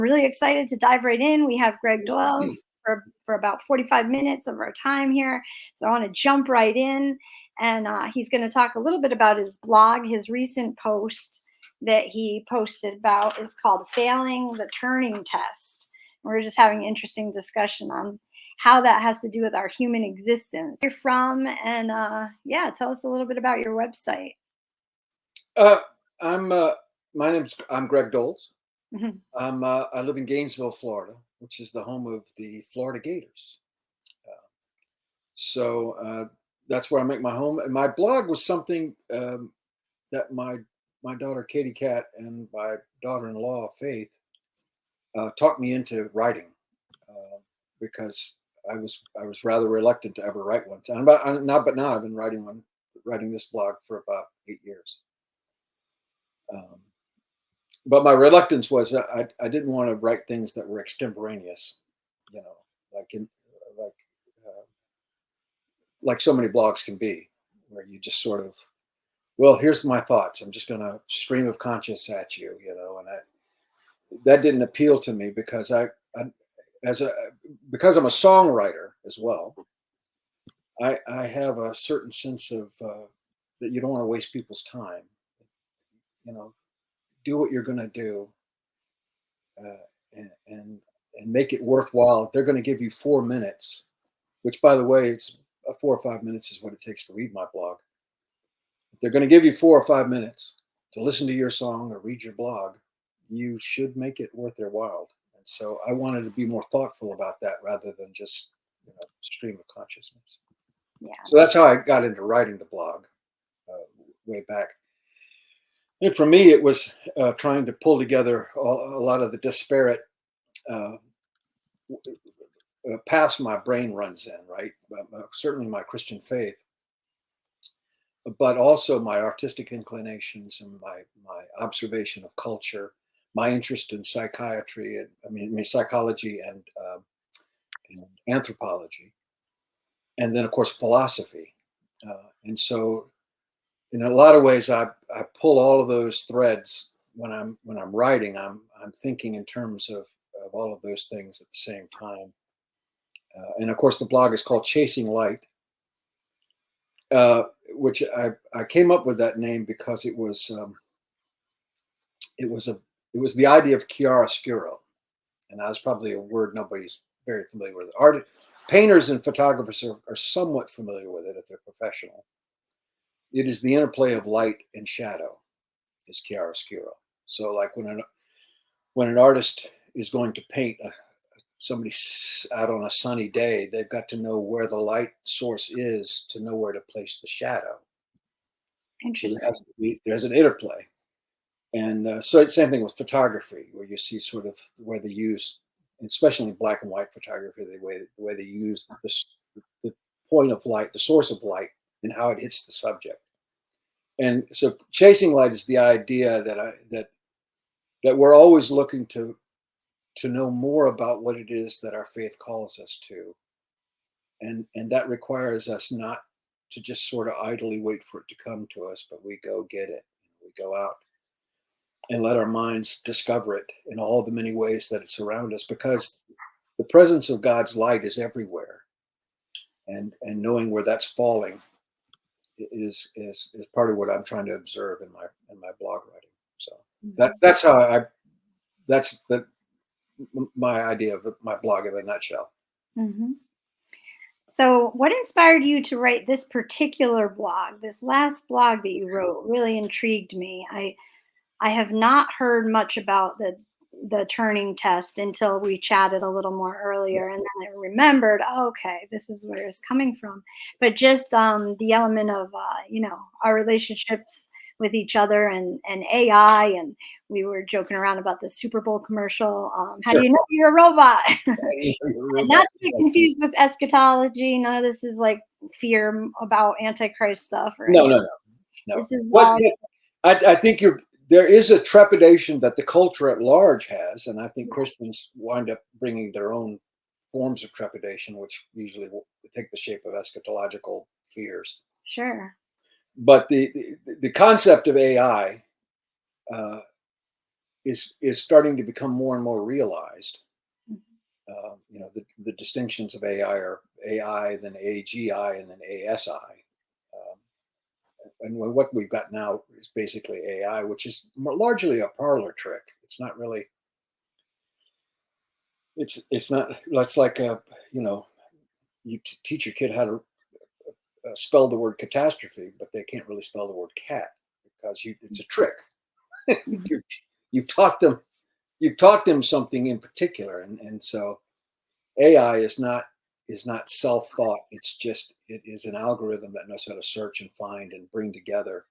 Really excited to dive right in. We have Greg Dole for about 45 minutes of our time here. So I want to jump right in. And he's going to talk a little bit about his blog. His recent post that he posted about is called Failing the Turing Test. We're just having an interesting discussion on how that has to do with our human existence. Where you're from, and tell us a little bit about your website. I'm Greg Dole. Mhm. I live in Gainesville, Florida, which is the home of the Florida Gators. So that's where I make my home. And my blog was something that my daughter Katie Cat and my daughter-in-law Faith talked me into writing because I was rather reluctant to ever write one. But now I've been writing this blog for about 8 years. But my reluctance was that I didn't want to write things that were extemporaneous, like like so many blogs can be, where you just sort of, well, here's my thoughts. I'm just going to stream of conscious at you, and that didn't appeal to me because because I'm a songwriter as well. I have a certain sense of that you don't want to waste people's time. Do what you're going to do. And make it worthwhile. If they're going to give you 4 minutes, which, by the way, it's 4 or 5 minutes is what it takes to read my blog. If they're going to give you 4 or 5 minutes to listen to your song or read your blog, you should make it worth their while. And so I wanted to be more thoughtful about that rather than just stream of consciousness. Yeah. So that's how I got into writing the blog way back. And for me, it was trying to pull together a lot of the disparate paths my brain runs in, right? Certainly my Christian faith, but also my artistic inclinations and my observation of culture, my interest in psychiatry, and psychology and anthropology, and then of course philosophy. And so, in a lot of ways, I pull all of those threads when I'm writing. I'm thinking in terms of all of those things at the same time. And of course, the blog is called Chasing Light, which I came up with that name because it was the idea of chiaroscuro, and that's probably a word nobody's very familiar with. Painters and photographers are somewhat familiar with it if they're professional. It is the interplay of light and shadow, is chiaroscuro. So, like when an artist is going to paint somebody out on a sunny day, they've got to know where the light source is to know where to place the shadow. Interesting. So there's an interplay. And so it's the same thing with photography, where you see sort of where they use, especially in black and white photography, the way they use the point of light, the source of light, and how it hits the subject. And so chasing light is the idea that we're always looking to know more about what it is that our faith calls us to. And that requires us not to just sort of idly wait for it to come to us, but we go get it. We go out and let our minds discover it in all the many ways that it's around us, because the presence of God's light is everywhere. And knowing where that's falling is part of what I'm trying to observe in my blog writing. So that's how that's my idea of my blog in a nutshell. Mm-hmm. So, what inspired you to write this particular blog? This last blog that you wrote really intrigued me. I have not heard much about the Turing test until we chatted a little more earlier, and then I remembered, oh, okay, this is where it's coming from. But just the element of our relationships with each other and AI, and we were joking around about the Super Bowl commercial. How do you know you're a robot? And not to get confused with eschatology. None of this is like fear about Antichrist stuff or anything. No. This is all. I think there is a trepidation that the culture at large has, and I think Christians wind up bringing their own forms of trepidation, which usually will take the shape of eschatological fears. Sure. But the concept of AI is starting to become more and more realized. Mhm. The distinctions of AI are AI, then AGI, and then ASI. Um, and what we've got now is basically AI, which is largely a parlor trick. It's not really. It's not. That's like you teach your kid how to spell the word catastrophe, but they can't really spell the word cat because it's a trick. Mhm. You're, you've taught them something in particular, and so AI is not self-thought. It is an algorithm that knows how to search and find and bring together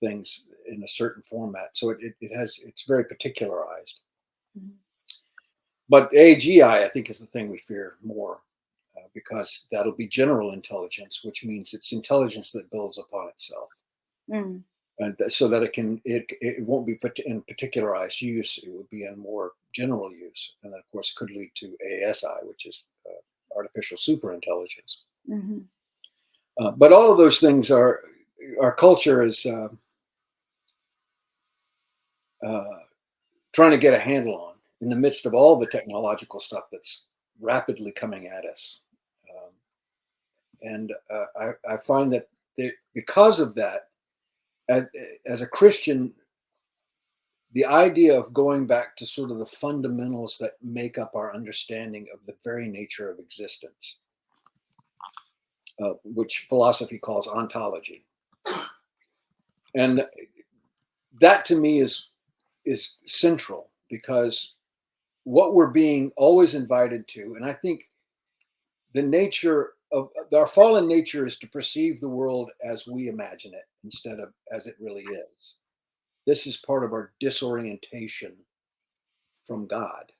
things in a certain format. So it's very particularized. Mhm. But AGI, I think, is the thing we fear more because that'll be general intelligence, which means it's intelligence that builds upon itself, Mm. and so that it won't be put in particularized use. It would be in more general use, and that, of course, could lead to ASI, which is artificial superintelligence. Mhm. But all of those things our culture is uh, trying to get a handle on in the midst of all the technological stuff that's rapidly coming at us. Um, and I find that because of that, as a Christian, the idea of going back to sort of the fundamentals that make up our understanding of the very nature of existence, which philosophy calls ontology, and that to me is central because what we're being always invited to, and I think the nature of our fallen nature is to perceive the world as we imagine it instead of as it really is. This is part of our disorientation from God.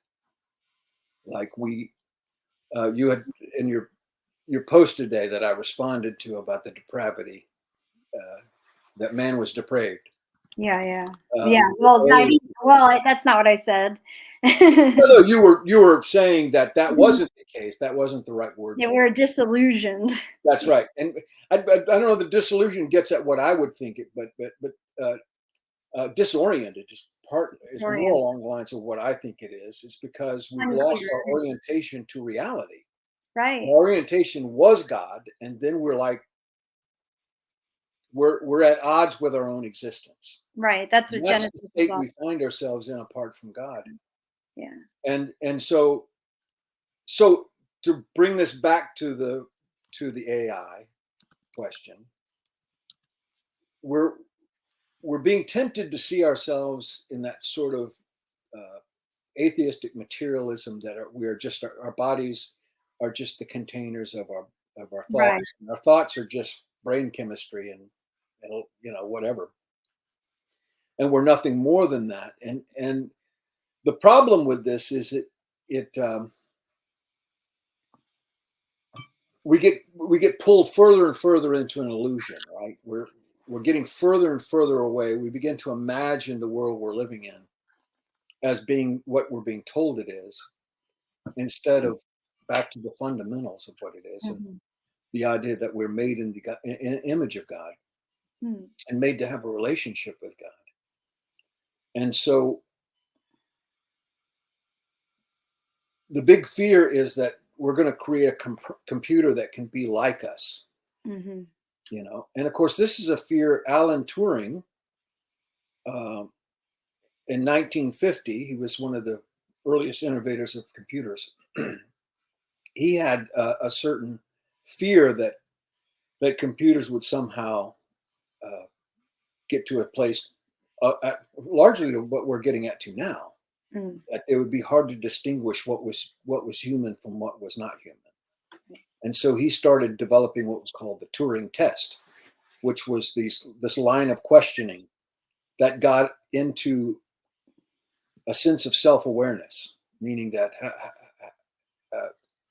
Like you had in your post today that I responded to about the depravity, uh, that man was depraved. Yeah, yeah. Uh, Yeah. Well, I earlier, didn't, that's not what I said. no, you were saying that wasn't the case. That wasn't the right word That for it. we're disillusioned. That's right. And I don't know. The disillusion gets at what I would think it, but uh, disoriented is more Oriented. along the lines of what I think it is. It's because we've lost our Unclear. orientation to reality. Our Right. orientation was God, and then we're like we're at odds with our own existence. Right. That's And what that's the Genesis is state all. we find ourselves in apart from God. Yeah. And so to bring this back to the AI question, we're we're being tempted to see ourselves in that sort of uh, atheistic materialism that we are just our bodies are just the containers of our Right. thoughts, and our thoughts are just brain chemistry and whatever, and we're nothing more than that. And the problem with this is it we get pulled further and further into an illusion, right? We're getting further and further away. We begin to imagine the world we're living in as being what we're being told it is, instead of back to the fundamentals of what it is, and Mhm. the idea that we're made in the image of God Mm. and made to have a relationship with God. And so the big fear is that we're going to create a computer that can be like us, Mhm. And of course, this is a fear Alan Turing, um, in 1950, he was one of the earliest innovators of computers. He had a certain fear that computers would somehow uh, get to a place, largely to what we're getting at to now, Mm. that it would be hard to distinguish what was human from what was not human. And so he started developing what was called the Turing Test, which was this line of questioning that got into a sense of self-awareness, meaning that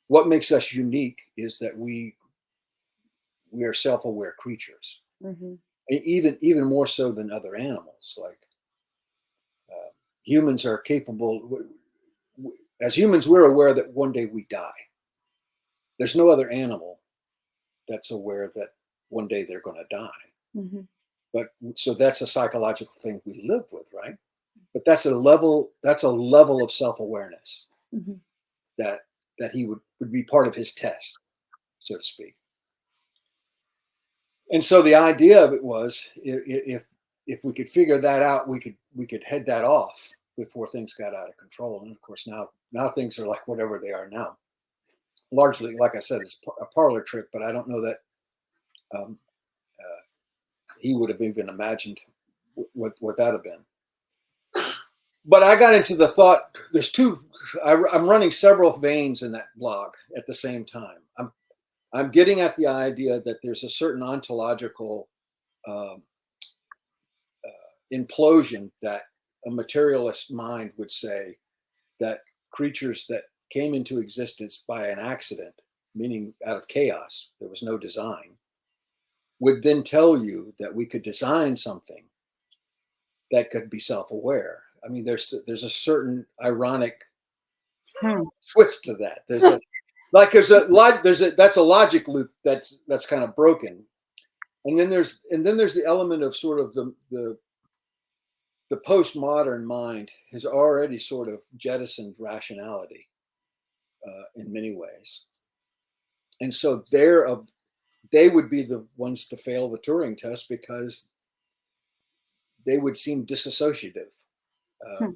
what makes us unique is that we are self-aware creatures, Mhm. even more so than other animals. Like uh, humans are capable. As humans, we're aware that one day we die. There's no other animal that's aware that one day they're going to die. Mhm. But so that's a psychological thing we live with, right? but that's a level of self-awareness Mhm. that he would be part of his test, so to speak. And so the idea of it was, if we could figure that out, we could head that off before things got out of control. And of course, now things are like whatever they are now. Largely, like I said, it's a parlor trick, but I don't know that um, he would have even imagined what that have been. But I got into the thought. There's two. I'm running several veins in that blog at the same time. I'm getting at the idea that there's a certain ontological um, implosion that a materialist mind would say, that creatures that came into existence by an accident, meaning out of chaos, there was no design, would then tell you that we could design something that could be self-aware. I mean, there's a certain ironic Hmm. twist to that. There's a that's a logic loop that's kind of broken, and then there's the element of sort of the postmodern mind has already sort of jettisoned rationality in many ways, and so they would be the ones to fail the Turing test because they would seem disassociative uh, Hmm.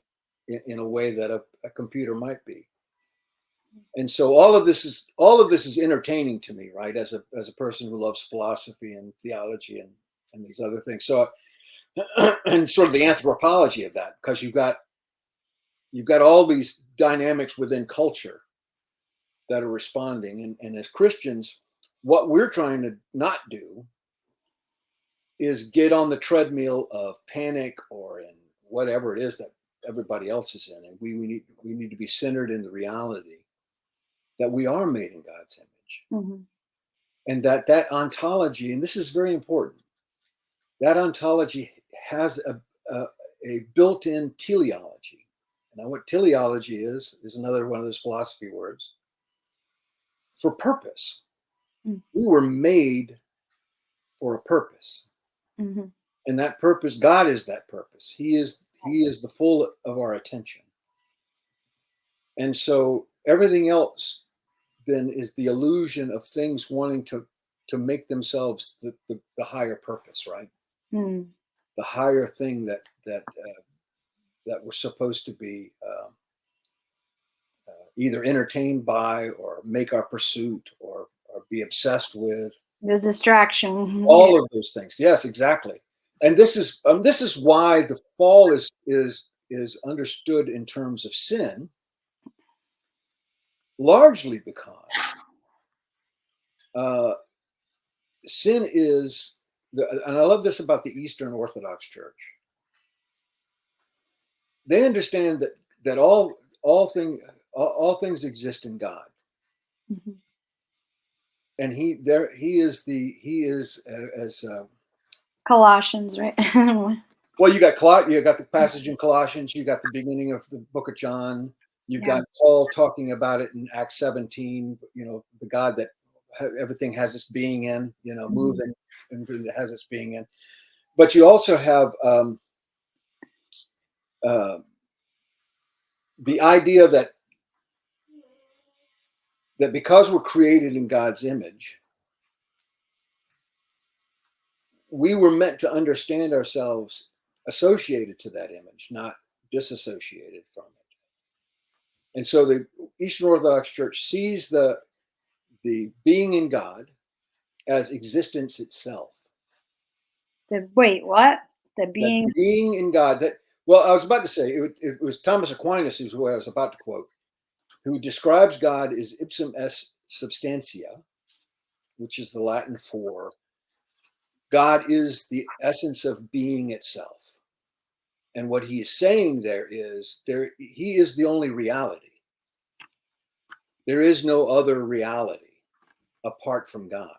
in a way that a computer might be. And so all of this is entertaining to me, right? As a person who loves philosophy and theology and these other things. So and sort of the anthropology of that, because you've got all these dynamics within culture that are responding, and as Christians, what we're trying to not do is get on the treadmill of panic or in whatever it is that everybody else is in, and we need to be centered in the reality that we are made in God's image, Mhm. and that ontology, and this is very important, that ontology has a built-in teleology. Now, what teleology is another one of those philosophy words for purpose. Mm. We were made for a purpose, Mhm. and that purpose, God is that purpose. He is the full of our attention, and so everything else then is the illusion of things wanting to make themselves the higher purpose, right? Mm. The higher thing that we're supposed to be either entertained by or make our pursuit or be obsessed with. The distraction. Yeah. All of those things. Yes, exactly. And this is why the fall is understood in terms of sin, largely because uh, sin is, and I love this about the Eastern Orthodox Church. They understand that all things exist in God, Mhm. and he is as Colossians, right? well, you got the passage in Colossians, you got the beginning of the book of John, you've Yeah. got Paul talking about it in Acts 17. The God that everything has its being in, Mhm. moving and it has its being in. But you also have uh, the idea that because we're created in God's image, we were meant to understand ourselves associated to that image, not disassociated from it. And so the Eastern Orthodox Church sees the being in God as existence itself. Wait, what? The That being. being in God, well, I was about to say, it was Thomas Aquinas, who's who I was about to quote, who describes God as ipsum est substantia, which is the Latin for God is the essence of being itself. And what he is saying he is the only reality. There is no other reality apart from God.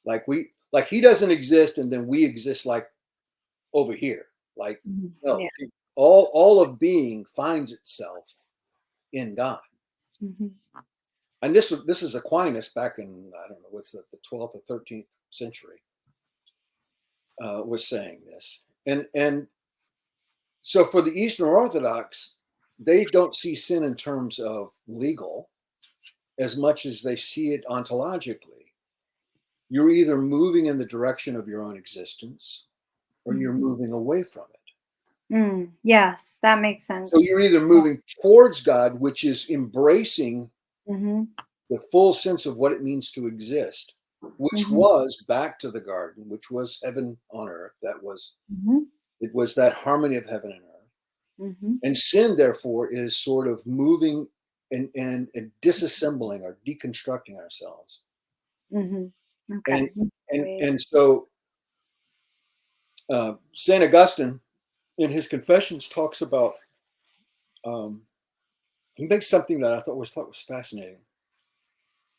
Like he doesn't exist and then we exist like over here. Like, Mhm. no, Yeah. all of being finds itself in God. Mhm. And this is Aquinas back in, I don't know, what's the 12th or 13th century, was saying this. And So for the Eastern Orthodox, they don't see sin in terms of legal as much as they see it ontologically. You're either moving in the direction of your own existence or you're moving away from it. Yes, that makes So sense. you're either moving towards God, which is embracing Mm-hmm. the full sense of what it means to exist, which Mm-hmm. was back to the garden, which was heaven on earth. Mm-hmm. It was that harmony of heaven and earth. Mm-hmm. And sin, therefore, is sort of moving and disassembling or deconstructing ourselves. Mm-hmm. And Okay. and Wait. and so Saint Augustine, in his Confessions, talks about. He makes something that I thought was fascinating.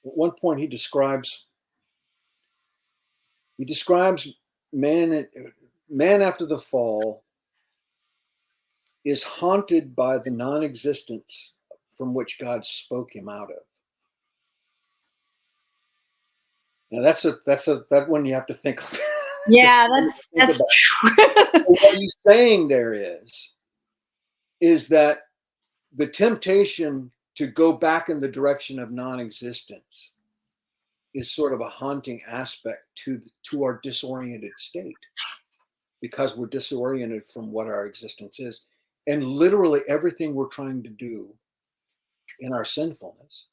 At one point, he describes man man after the fall is haunted by the non-existence from which God spoke him out of. Now that one you have to think of. Yeah, Think that's about. What he's saying there is that the temptation to go back in the direction of non-existence is sort of a haunting aspect to our disoriented state, because we're disoriented from what our existence is. And literally everything we're trying to do in our sinfulness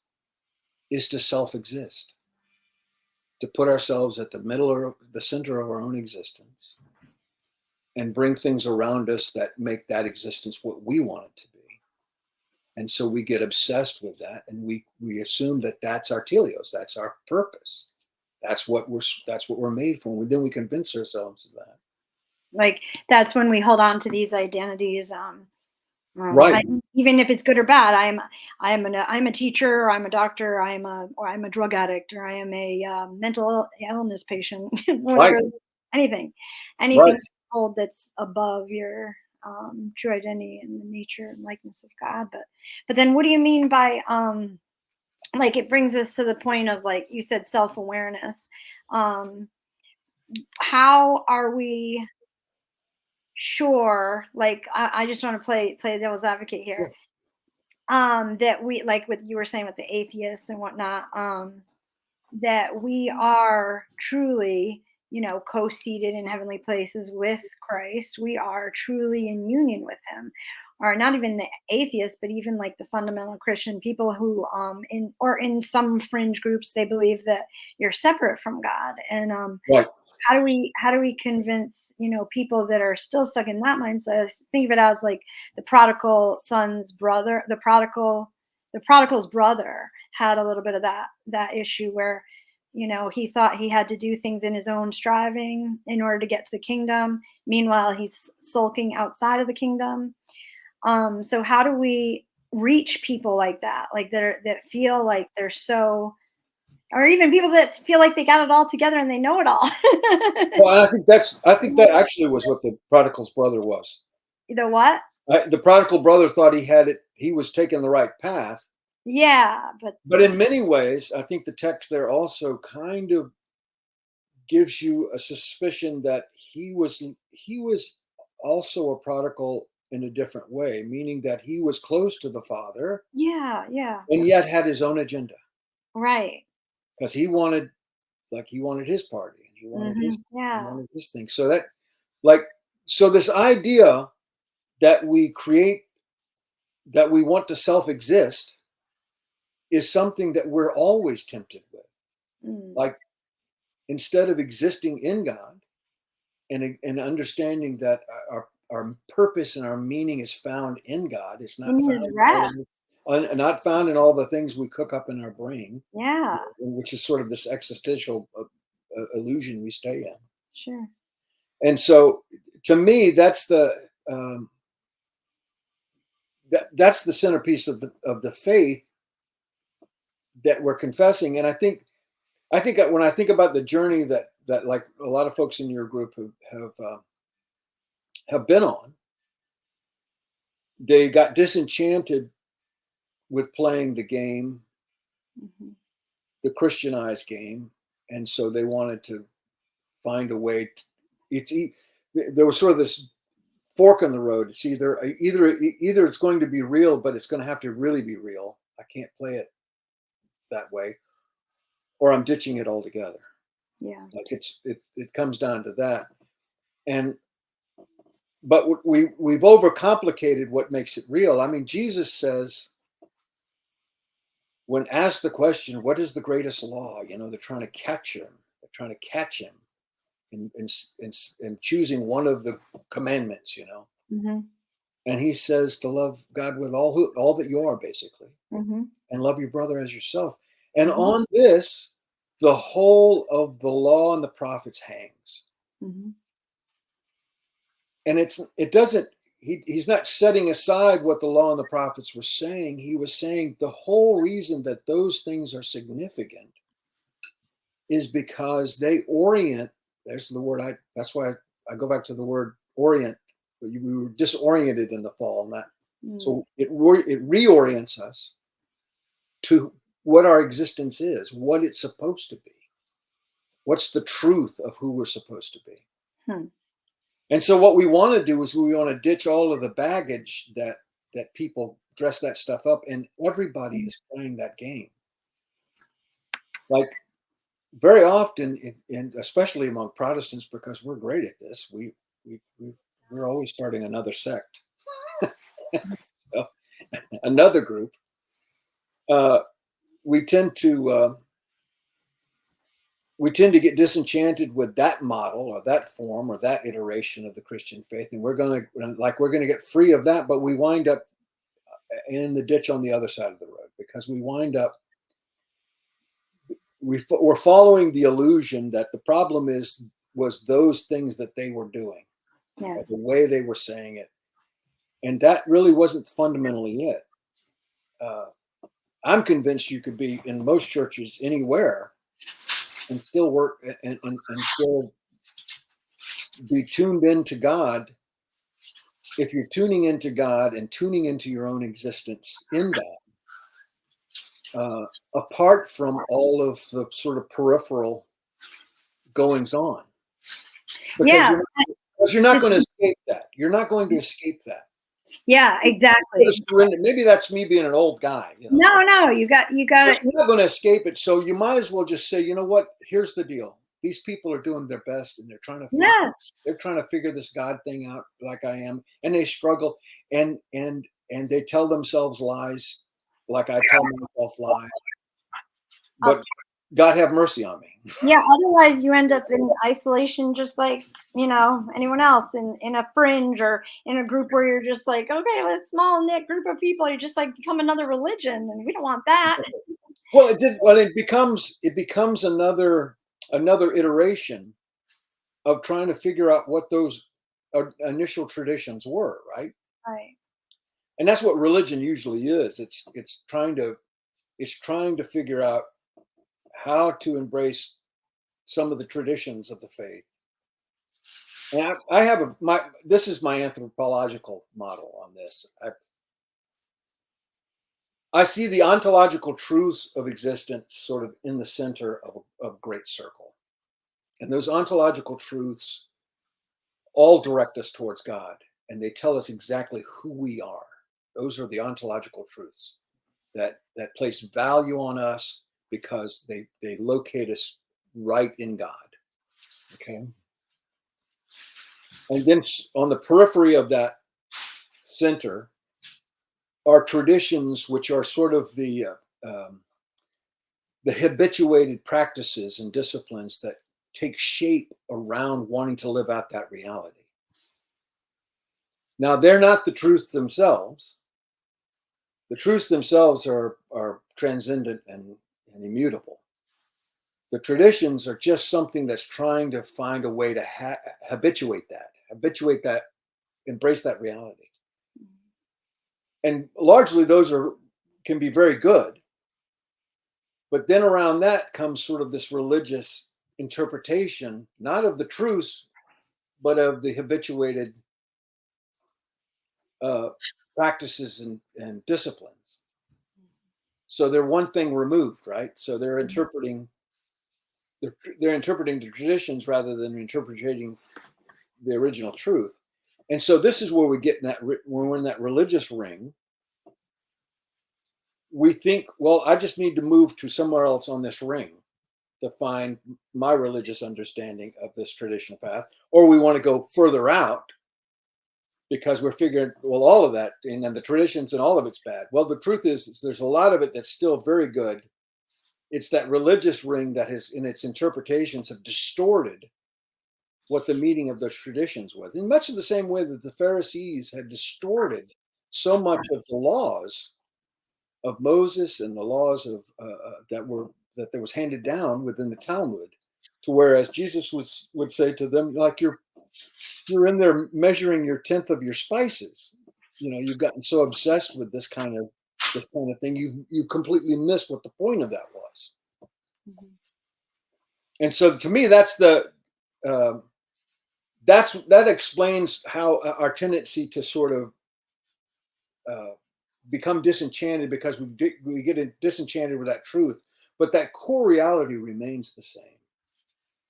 is to self-exist, to put ourselves at the middle or the center of our own existence and bring things around us that make that existence what we want it to be. And so we get obsessed with that, and we assume that that's our teleos, that's our purpose. That's what we're made for. And then we convince ourselves of that. like that's when we hold on to these identities. Right, Even if it's good or bad, I'm a teacher, or I'm a doctor, or I'm a drug addict, or I am a mental illness patient, right, whatever, anything, right. anything hold that's above your true identity and the nature and likeness of God. But then, what do you mean by like it brings us to the point of, like you said, self awareness. Um, how are we sure? Like I just want to play devil's advocate here, that we, like what you were saying with the atheists and whatnot, that we are truly, co-seated in heavenly places with Christ. We are truly in union with him. Or not even the atheists, but even like the fundamental Christian people who in some fringe groups, they believe that you're separate from God. And Right. how do we convince, people that are still stuck in that mindset? Think of it as like the prodigal son's brother, the prodigal's brother had a little bit of that issue where, he thought he had to do things in his own striving in order to get to the kingdom. Meanwhile, he's sulking outside of the kingdom. So how do we reach people like that, like that feel like they're so, or even people that feel like they got it all together and they know it all? Well, and I think that actually was what the prodigal's brother was. The what? The prodigal brother thought he had it. He was taking the right path. Yeah, But in many ways, I think the text there also kind of gives you a suspicion that he was also a prodigal in a different way, meaning that he was close to the father yeah, yeah, and yet had his own agenda, right. because he wanted his party, and he Yeah. wanted his thing. So that, like, so this idea that we create, that we want to self-exist, is something that we're always tempted with. Mm. Like, instead of existing in God and understanding that our purpose and our meaning is found in God, it's not In his found rest. not found in all the things we cook up in our brain, Yeah, which is sort of this existential illusion we stay in. sure. And so, to me, um, that's the centerpiece of the faith that we're confessing. And I think that when I think about the journey that like a lot of folks in your group have been on, they got disenchanted with playing the game, Mhm. the Christianized game, and so they wanted to find a way. There was sort of this fork in the road. It's either it's going to be real, but it's going to have to really be real. I can't play it that way, or I'm ditching it altogether. Yeah. Like it comes down to that. But we've overcomplicated what makes it real. I mean, Jesus says, when asked the question, what is the greatest law? They're trying to catch him. They're trying to catch him in choosing one of the commandments, Mm-hmm. And he says to love God with all that you are, basically, Mm-hmm. and love your brother as yourself. And Mm-hmm. on this, the whole of the law and the prophets hangs. Mm-hmm. And it doesn't, he's not setting aside what the law and the prophets were saying. He was saying the whole reason that those things are significant is because they orient. There's the word. That's why I go back to the word orient. We were disoriented in the fall, so it reorients us to what our existence is, what it's supposed to be, what's the truth of who we're supposed to be. And so what we want to do is we want to ditch all of the baggage that people dress that stuff up, and everybody is playing that game. Like very often, and especially among Protestants, because we're great at this, we're always starting another sect, so, another group. We tend to get disenchanted with that model or that form or that iteration of the Christian faith, and we're going to get free of that, but we wind up in the ditch on the other side of the road, because we wind up we're following the illusion that the problem was those things that they were doing, or the way they were saying it, and that really wasn't fundamentally it. I'm convinced you could be in most churches anywhere and still work and still be tuned into God, if you're tuning into God and tuning into your own existence in that, apart from all of the sort of peripheral goings on. Because you're not going to escape that. You're not going to escape that. Yeah, exactly. Maybe that's me being an old guy. No, you got it. You're not going to escape it. So you might as well just say, you know what? Here's the deal. These people are doing their best, and they're trying to figure this God thing out like I am, and they struggle, and they tell themselves lies like I tell myself lies. But God have mercy on me. Yeah, otherwise you end up in isolation, just like anyone else in a fringe or in a group where you're just like, okay, let's small knit group of people. You just like become another religion, and we don't want that. Well, it becomes another iteration of trying to figure out what those initial traditions were, right? Right. And that's what religion usually is. It's trying to figure out how to embrace some of the traditions of the faith. And I have this is my anthropological model on this. I see the ontological truths of existence sort of in the center of a great circle. And those ontological truths all direct us towards God, and they tell us exactly who we are. Those are the ontological truths that place value on us because they locate us right in God. Okay. And then on the periphery of that center are traditions, which are sort of the habituated practices and disciplines that take shape around wanting to live out that reality. Now, they're not the truths themselves. The truths themselves are transcendent and immutable. The traditions are just something that's trying to find a way to habituate that, embrace that reality. And largely those can be very good. But then around that comes sort of this religious interpretation, not of the truths, but of the habituated practices and disciplines. So they're one thing removed, right? So they're interpreting the traditions rather than interpreting the original truth. And so this is where we get in that when we're in that religious ring. We think, well, I just need to move to somewhere else on this ring to find my religious understanding of this traditional path, or we want to go further out because we're figuring, well, all of that and then the traditions and all of it's bad. Well, the truth is there's a lot of it that's still very good. It's that religious ring that has, in its interpretations, have distorted what the meaning of those traditions was, in much of the same way that the Pharisees had distorted so much of the laws of Moses and the laws of that was handed down within the Talmud, to whereas Jesus would say to them, like you're in there measuring your tenth of your spices. You've gotten so obsessed with this kind of thing, you completely missed what the point of that was. Mm-hmm. And so, to me, that's that explains how our tendency to sort of become disenchanted, because we get disenchanted with that truth, but that core reality remains the same.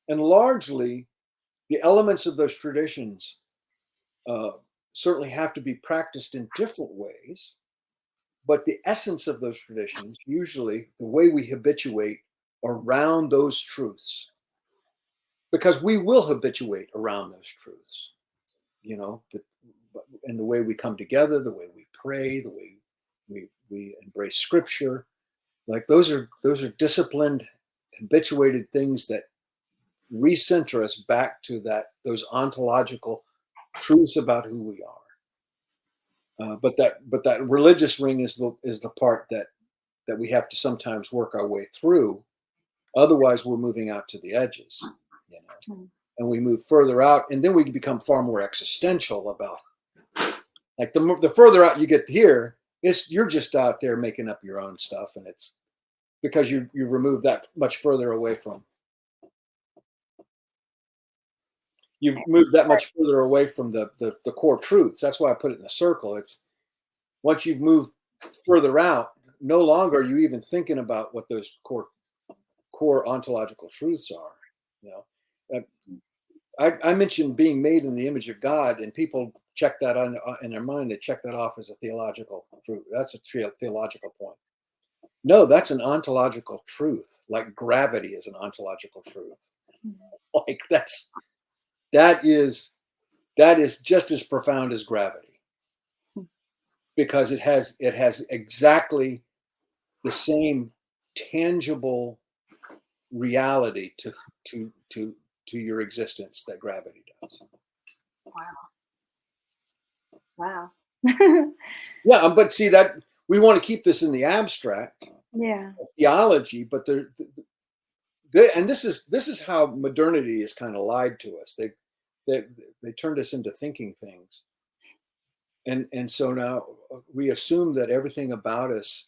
And largely, the elements of those traditions certainly have to be practiced in different ways, but the essence of those traditions, usually the way we habituate around those truths, because we will habituate around those truths, and the way we come together, the way we pray, the way we embrace scripture, like those are disciplined, habituated things that recenter us back to those ontological truths about who we are. But that religious ring is the part that we have to sometimes work our way through. Otherwise, we're moving out to the edges, and we move further out, and then we become far more existential about, like, the further out you get here, you're just out there making up your own stuff, and it's because you remove that much further away from. You've moved that much further away from the core truths. That's why I put it in a circle. It's once you've moved further out, no longer are you even thinking about what those core ontological truths are. I mentioned being made in the image of God, and people check that on in their mind. They check that off as a theological truth. That's a theological point. No, that's an ontological truth. Like gravity is an ontological truth. Like that is just as profound as gravity, because it has exactly the same tangible reality to your existence that gravity does. Wow. Yeah, but see that we want to keep this in the abstract, theology, but and this is how modernity has kind of lied to us. They turned us into thinking things, and so now we assume that everything about us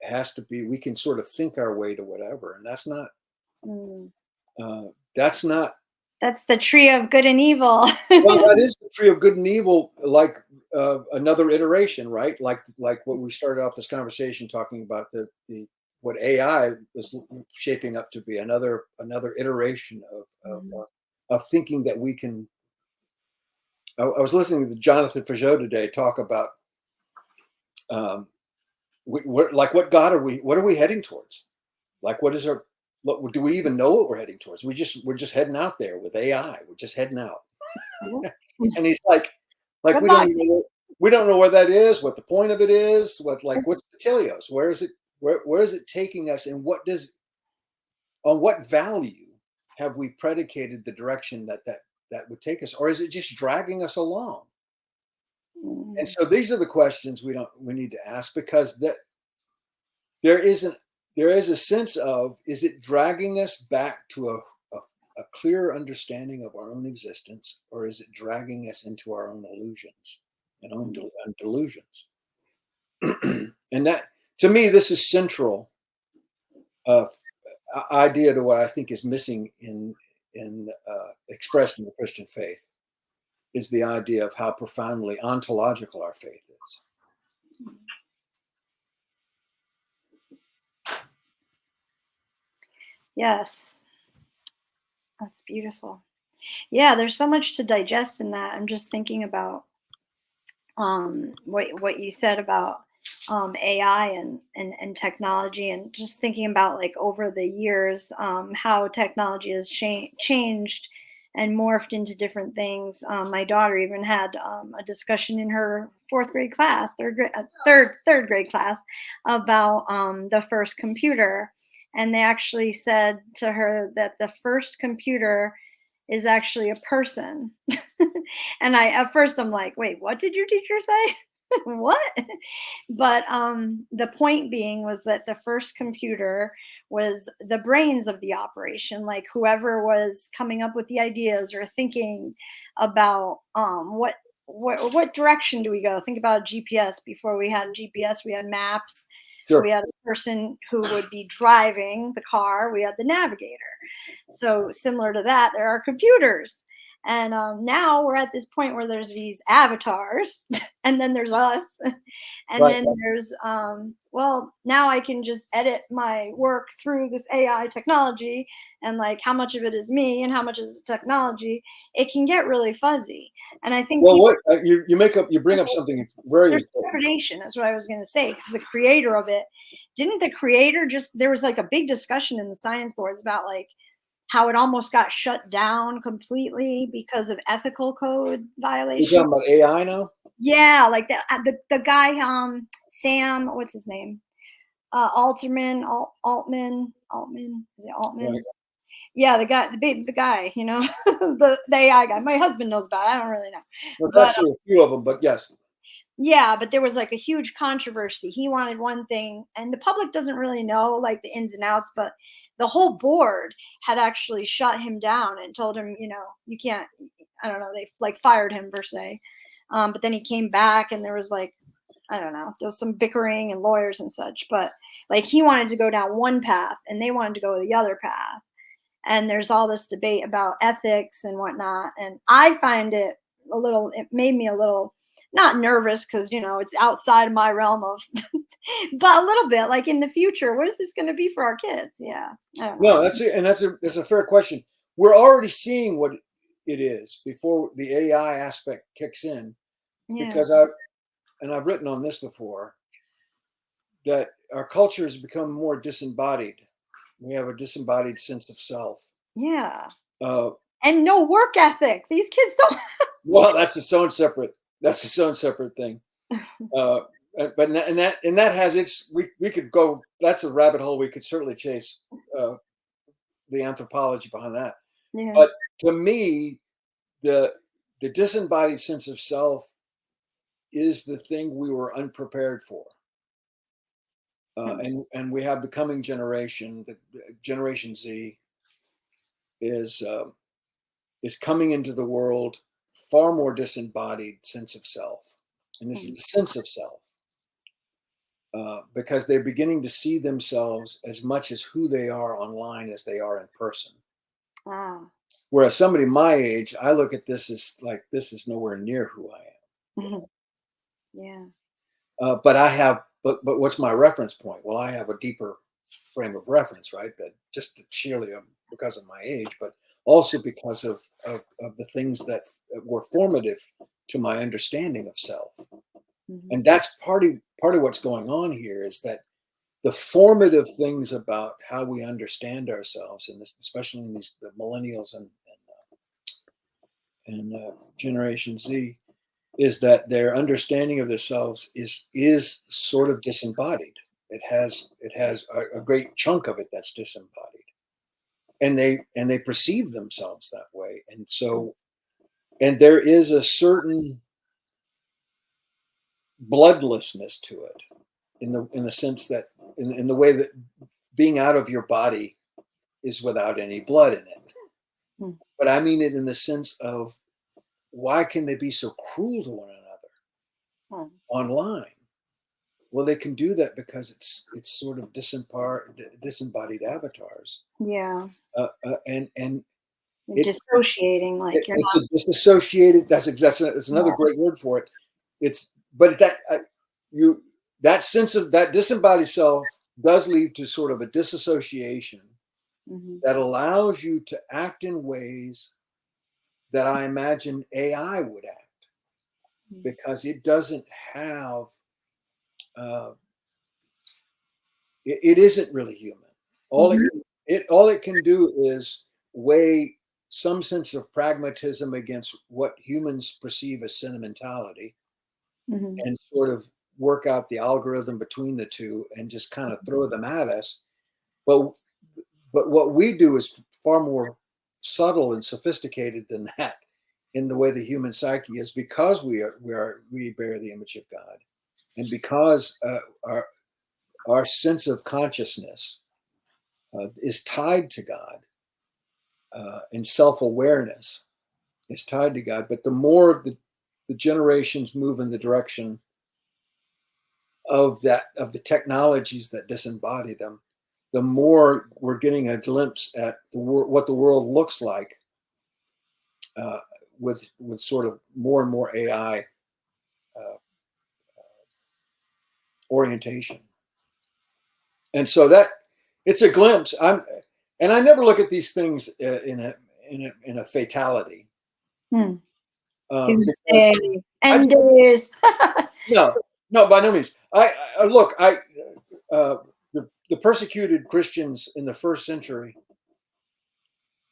has to be. We can sort of think our way to whatever, and that's not. That's the tree of good and evil. Well, that is the tree of good and evil, like another iteration, right? Like what we started off this conversation talking about what AI is shaping up to be, another iteration of thinking that we can. I was listening to Jonathan Peugeot today talk about what God are we? What are we heading towards? Like, what do we even know what we're heading towards? We're just heading out there with AI. We're just heading out. And he's like we don't know where that is, what the point of it is, what's the teleos? Where is it? Where is it taking us? And on what value have we predicated the direction that would take us, or is it just dragging us along? And so these are the questions we need to ask, because there is a sense of, is it dragging us back to a clear understanding of our own existence, or is it dragging us into our own illusions and own delusions? And that, to me, this is central idea to what I think is missing in expressed in the Christian faith, is the idea of how profoundly ontological our faith is. Yes, that's beautiful. Yeah, there's so much to digest in that. I'm just thinking about what you said about AI and technology, and just thinking about like over the years how technology has changed and morphed into different things. My daughter even had a discussion in her fourth grade class, third grade class, about the first computer, and they actually said to her that the first computer is actually a person. And I at first I'm like, wait, what did your teacher say? What? But the point being was that the first computer was the brains of the operation, like whoever was coming up with the ideas or thinking about what direction do we go. Think about GPS. Before we had GPS, we had maps. We Sure. had a person who would be driving the car. We had the navigator. So similar to that, there are computers. And now we're at this point where there's these avatars, and then there's us, and Right. then there's well, now I can just edit my work through this AI technology, and like how much of it is me and how much is technology. It can get really fuzzy, and I think Well, people, what you bring up something very there's important. trepidation. That's what I was going to say, because the creator of it, didn't the creator just, there was like a big discussion in the science boards about like how it almost got shut down completely because of ethical code You're violations. talking about AI now? Yeah, like the guy, Sam, what's his name? Altman, is it Right. Altman? Yeah, the guy, the AI guy. My husband knows about it. I don't really know, There's but actually a few of them, but yes. yeah, but there was like a huge controversy. He wanted one thing, and the public doesn't really know like the ins and outs, but the whole board had actually shut him down and told him, you can't, I don't know, they like fired him per se. But then he came back, and there was like, I don't know, there was some bickering and lawyers and such, but like he wanted to go down one path and they wanted to go the other path. And there's all this debate about ethics and whatnot. And I find it made me a little not nervous, because it's outside of my realm of, but a little bit like in the future, what is this going to be for our kids? Yeah, I don't know. No, that's it, and that's a fair question. We're already seeing what it is before the AI aspect kicks in, Yeah, because I've written on this before, that our culture has become more disembodied. We have a disembodied sense of self. yeah, Uh, and no work ethic. These kids don't. well, that's its own separate thing. Uh, and that has its we could go. That's a rabbit hole we could certainly chase. Uh, the anthropology behind that. Yeah, But to me, the the disembodied sense of self is the thing we were unprepared for. hmm, And we have the coming generation, the Generation Z, is uh, is coming into the world far more disembodied sense of self, and this is hmm. the sense of self, because they're beginning to see themselves as much as who they are online as they are in person. Ah, Whereas somebody my age, I look at this as like this is nowhere near who I am. mhm, yeah, But I have, but what's my reference point? Well, I have a deeper frame of reference, right? But just sheerly because of my age, but also because of the things that were formative to my understanding of self. hmm, And that's part of what's going on here is that the formative things about how we understand ourselves, and this, especially in these the millennials and Generation Z, is that their understanding of themselves is sort of disembodied. It has a great chunk of it that's disembodied, and they perceive themselves that way, and so and there is a certain bloodlessness to it in the sense that in the way that being out of your body is without any blood in it. hmm, But I mean it in the sense of why can they be so cruel to one another hmm. online? Well, they can do that because it's sort of disembodied avatars, Yeah, and and it, dissociating, like you're it's a disassociated. That's another not. great word for it. It's but that you that sense of that disembodied self does lead to sort of a disassociation Mhm. that allows you to act in ways that I imagine AI would act, because it doesn't have, uh, it isn't really human. All Mhm. all it can do is weigh some sense of pragmatism against what humans perceive as sentimentality, Mhm. and sort of work out the algorithm between the two and just kind of throw them at us. But what we do is far more subtle and sophisticated than that in the way the human psyche is, because we bear the image of God, and because our sense of consciousness is tied to God, and self-awareness is tied to God. But the more the generations move in the direction of the technologies that disembody them, the more we're getting a glimpse at what the world looks like, uh, with sort of more and more AI uh, orientation. And so that it's a glimpse. And I never look at these things in a fatality. Hmm. Because Doomsday. I just, Enders. no, no, by no means. I look, uh, the persecuted Christians in the first century,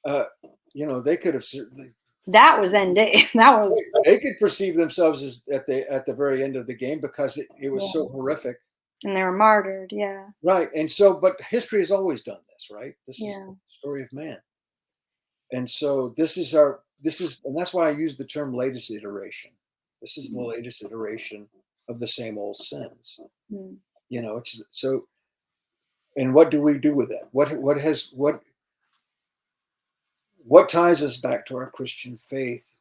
uh, they could have certainly, That was end day. That was, they could perceive themselves as at the very end of the game, because it was so yeah. horrific. And they were martyred. Yeah. Right. And so, but history has always done this, right? This is Yeah. the story of man. And so and that's why I use the term latest iteration. This is the latest iteration of the same old sins. Hmm. It's so, and what do we do with that? What ties us back to our Christian faith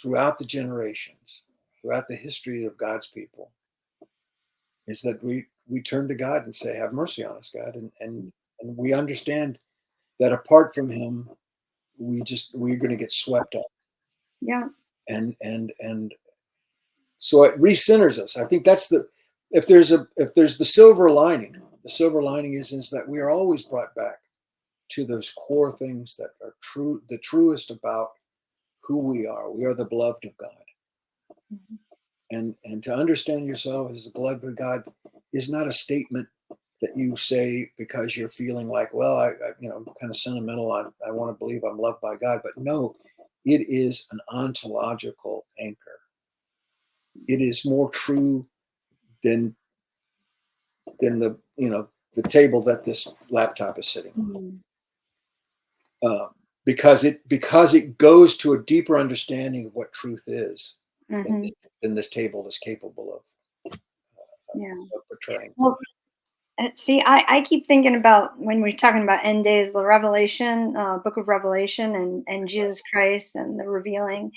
throughout the generations, throughout the history of God's people, is that we turn to God and say, "Have mercy on us, God," and we understand that apart from Him, we're going to get swept up, Yeah. and so it recenters us. I think that's if there's the silver lining is that we are always brought back to those core things that are true, the truest about who we are. We are the beloved of God. Mhm. And to understand yourself as the beloved of God is not a statement that you say because you're feeling like, well, I'm kind of sentimental. I want to believe I'm loved by God. But no, it is an ontological anchor. It is more true than the table that this laptop is sitting Mhm. on, because it goes to a deeper understanding of what truth is than Mhm. this table is capable Yeah. of portraying. Well, see, I keep thinking about when we're talking about end days, the Revelation, Book of Revelation, and Jesus Christ and the revealing,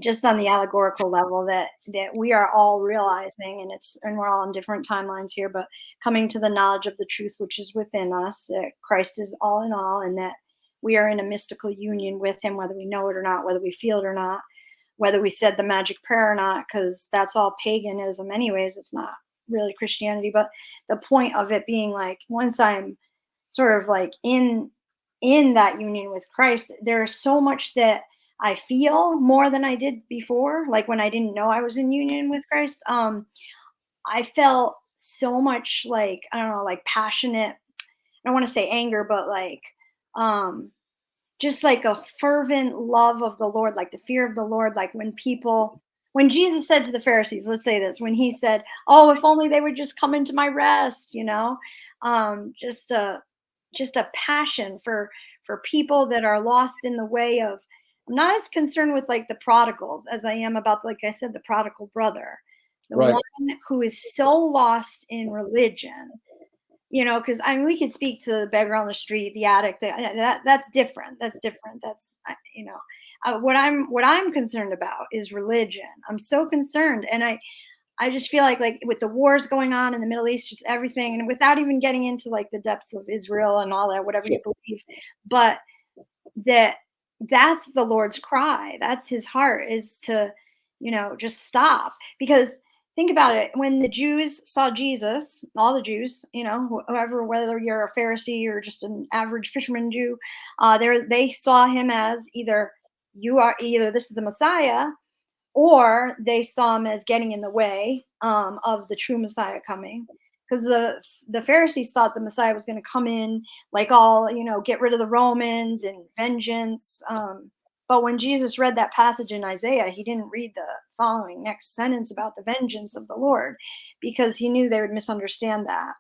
just on the allegorical level that we are all realizing, and we're all on different timelines here, but coming to the knowledge of the truth which is within us, that Christ is all in all, and that we are in a mystical union with Him, whether we know it or not, whether we feel it or not, whether we said the magic prayer or not, because that's all paganism, anyways. It's not really Christianity, but the point of it being like once I'm sort of like in that union with Christ, there's so much that I feel more than I did before. Like when I didn't know I was in union with Christ, I felt so much like I don't know, like passionate. I don't want to say anger, but like um just like a fervent love of the Lord, like the fear of the Lord, like when Jesus said to the Pharisees, let's say this, when He said, "Oh, if only they would just come into my rest," um, just a just a passion for people that are lost in the way of. I'm not as concerned with like the prodigals as I am about, like I said, the prodigal brother, the Right. one who is so lost in religion, because I mean, we could speak to the beggar on the street, the addict. That's different. That's different. What I'm concerned about is religion. I'm so concerned, and I just feel like with the wars going on in the Middle East, just everything, and without even getting into like the depths of Israel and all that, whatever Sure. you believe, but that that's the Lord's cry. That's His heart, is to, just stop. Because think about it, when the Jews saw Jesus, all the Jews, whoever, whether you're a Pharisee or just an average fisherman Jew, they saw Him as either you are either this is the Messiah, or they saw him as getting in the way of the true Messiah coming. Because the Pharisees thought the Messiah was going to come in like all, get rid of the Romans and vengeance. But when Jesus read that passage in Isaiah, he didn't read the following next sentence about the vengeance of the Lord, because he knew they would misunderstand that.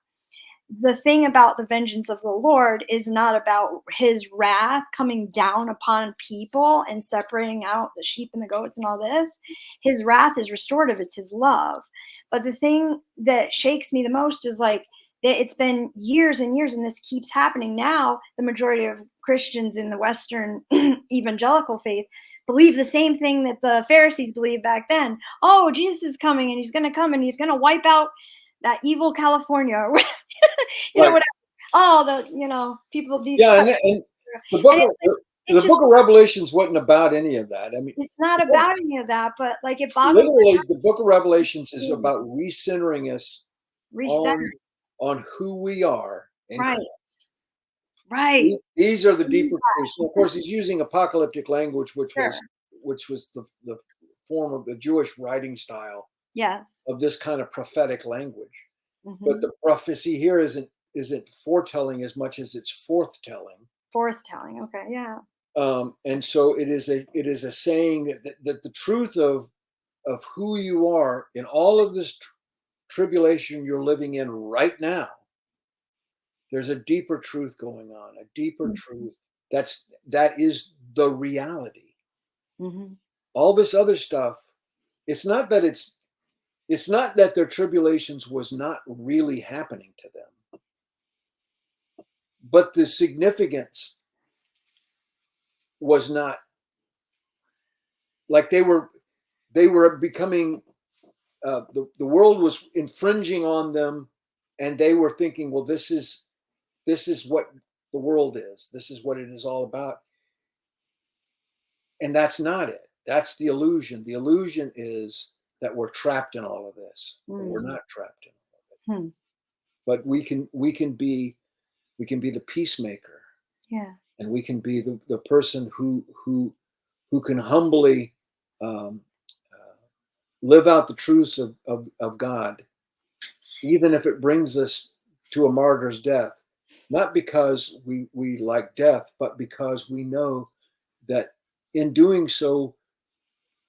The thing about the vengeance of the Lord is not about his wrath coming down upon people and separating out the sheep and the goats and all this. His wrath is restorative. It's his love. But the thing that shakes me the most is like, it's been years and years, and this keeps happening now. The majority of Christians in the Western evangelical faith believe the same thing that the Pharisees believed back then. Oh, Jesus is coming, and he's going to come, and he's going to wipe out that evil California. Right. Whatever. Oh, people, these. Yeah, and the And book of it's the just, book of Revelations wasn't about any of that. I mean, it's not about any of that, but like it boggles literally, the book of Revelations is my mind. about recentering us Reset. on who we are in Right. Christ. Right. These are the deeper truths. So of course, he's using apocalyptic language, which Sure. was the form of the Jewish writing style Yes. of this kind of prophetic language. Mm-hmm. But the prophecy here isn't foretelling as much as it's forthtelling. Forthtelling. Okay. Yeah. And so it is a saying that the truth of who you are in all of this tribulation you're living in right now, there's a deeper truth going on, a deeper truth that is the reality. Mm-hmm. All this other stuff, it's not that their tribulations was not really happening to them, but the significance was not, like they were becoming, the world was infringing on them, and they were thinking, well, this is what the world is. This is what it is all about. And that's not it. That's the illusion. The illusion is that we're trapped in all of this, but we're not trapped in all of it. But we can be the peacemaker. Yeah. And we can be the person who can humbly live out the truths of God, even if it brings us to a martyr's death, not because we like death, but because we know that in doing so,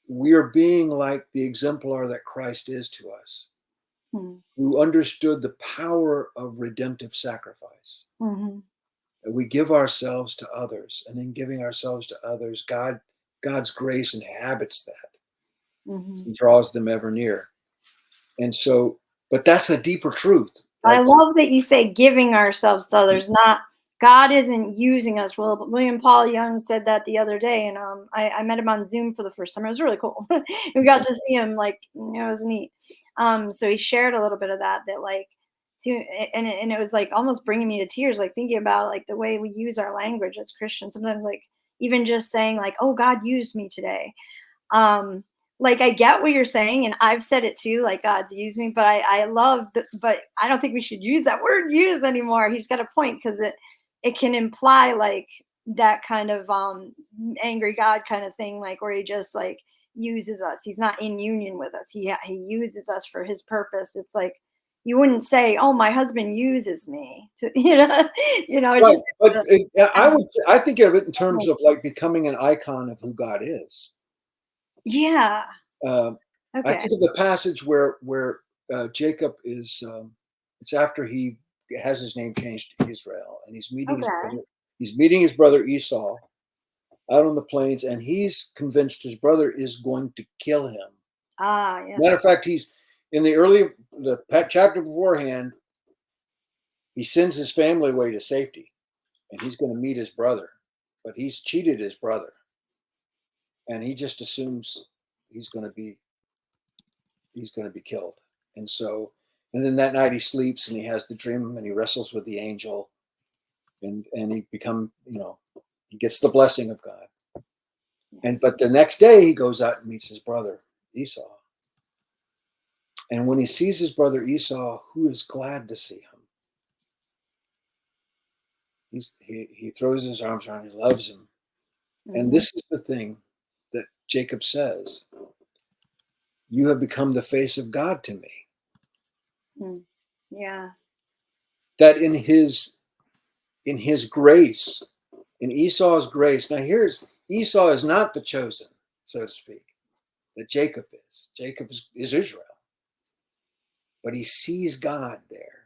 we are being like the exemplar that Christ is to us, who understood the power of redemptive sacrifice. Mm-hmm. We give ourselves to others, and in giving ourselves to others, God's grace inhabits that. Mm-hmm. He draws them ever near. And so, but that's a deeper truth. I love that you say giving ourselves to others, not God isn't using us. Well, William Paul Young said that the other day, and I met him on Zoom for the first time. It was really cool. We got to see him, like, it was neat. So he shared a little bit of that like, and it was like almost bringing me to tears, like thinking about like the way we use our language as Christians. Sometimes, like, even just saying like, "Oh, God used me today." Like, I get what you're saying, and I've said it too, like, God's used me, but I love but I don't think we should use that word used anymore. He's got a point, because it can imply like that kind of angry God kind of thing, like where he just like uses us. He's not in union with us. He uses us for his purpose. It's like you wouldn't say, "Oh, my husband uses me," to, Right. just But I think of it in terms of like becoming an icon of who God is. yeah. I Okay. think of the passage where Jacob is. It's after he has his name changed to Israel, and he's meeting his Okay. brother. He's meeting his brother Esau out on the plains, and he's convinced his brother is going to kill him. Yes. Matter of fact, he's in the chapter beforehand. He sends his family away to safety, and he's going to meet his brother, but he's cheated his brother, and he just assumes he's going to be killed. And so, and then that night he sleeps and he has the dream and he wrestles with the angel, and he he gets the blessing of God. But the next day he goes out and meets his brother Esau. And when he sees his brother Esau, who is glad to see him, he throws his arms around him, he loves him. And this is the thing. that Jacob says, "You have become the face of God to me." Yeah. That in his grace, in Esau's grace. Now here's Esau is not the chosen, so to speak, that Jacob is. Jacob is Israel. But he sees God there.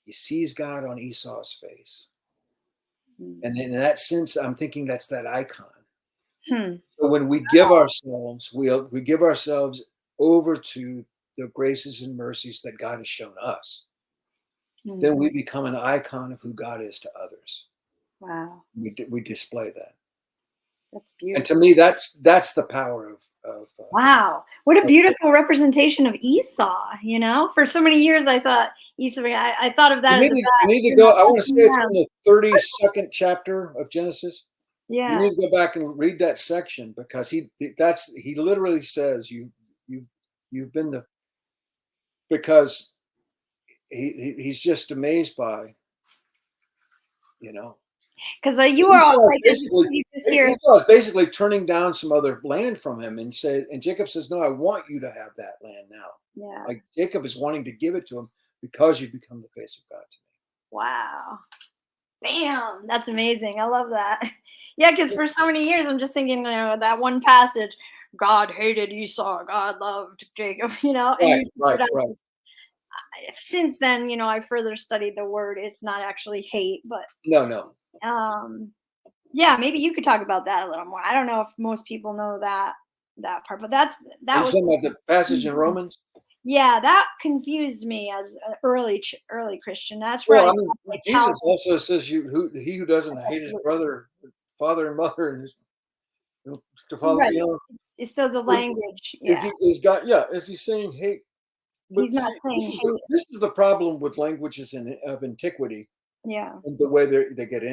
He sees God on Esau's face. And in that sense, I'm thinking that's that icon. So when we give ourselves, we give ourselves over to the graces and mercies that God has shown us, then we become an icon of who God is to others. Wow. We display that. That's And to beautiful. me, that's the power of Wow. What a beautiful representation of Esau, you know? For so many years I thought Esau, I thought of that as a bad, you need to you go. know, I want to say it's yeah. in the 32nd chapter of Genesis. You Yeah. need to go back and read that section, because he literally says you've been the, because he's just amazed by, you know, Because you are Esau like, as you just hear, Esau is basically turning down some other land from him, and Jacob says, "No, I want you to have that land now." yeah. Like Jacob is wanting to give it to him because you become the face of God to me. Wow. Bam. That's amazing. I love that. Yeah, because for so many years I'm just thinking, you know, that one passage, God hated Esau, God loved Jacob, you know, and Right, you right, put out right. this, since then, you know, I further studied the word. It's not actually hate, but No. um yeah, maybe you could talk about that a little more. I don't know if most people know that part, but Are that you was talking about the passage in Mhm. Romans? Yeah, that confused me as an early Christian. That's where I Well, I thought mean, like Jesus Calvin. also says, he who doesn't hate his brother, father and mother, and his, to follow, Right. So the language, is yeah. is God? Yeah, is he saying hate? He's But not see, saying hate. this is the problem with languages of antiquity, Yeah. and the way they get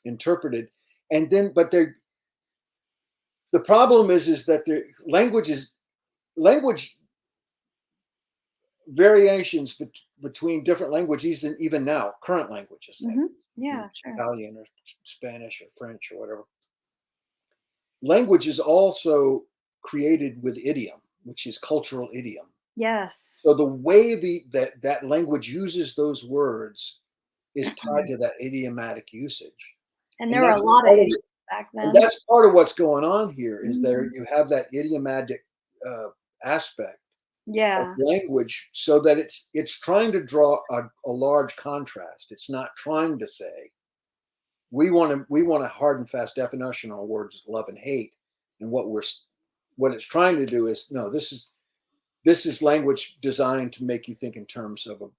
interpreted, and then but the problem is that the language variations between different languages, and even now current languages like Yeah, sure. Italian or Spanish or French or whatever. Language is also created with idiom, which is cultural idiom. Yes. So the way that language uses those words is tied to that idiomatic usage, And and there were a lot of idiots back then. that's part of what's going on here. Is there Mhm. you have that idiomatic uh, aspect of Yeah. language, so that it's trying to draw a large contrast. It's not trying to say we want a hard and fast definition on words love and hate, and what it's trying to do is, no, this is language designed to make you think in terms of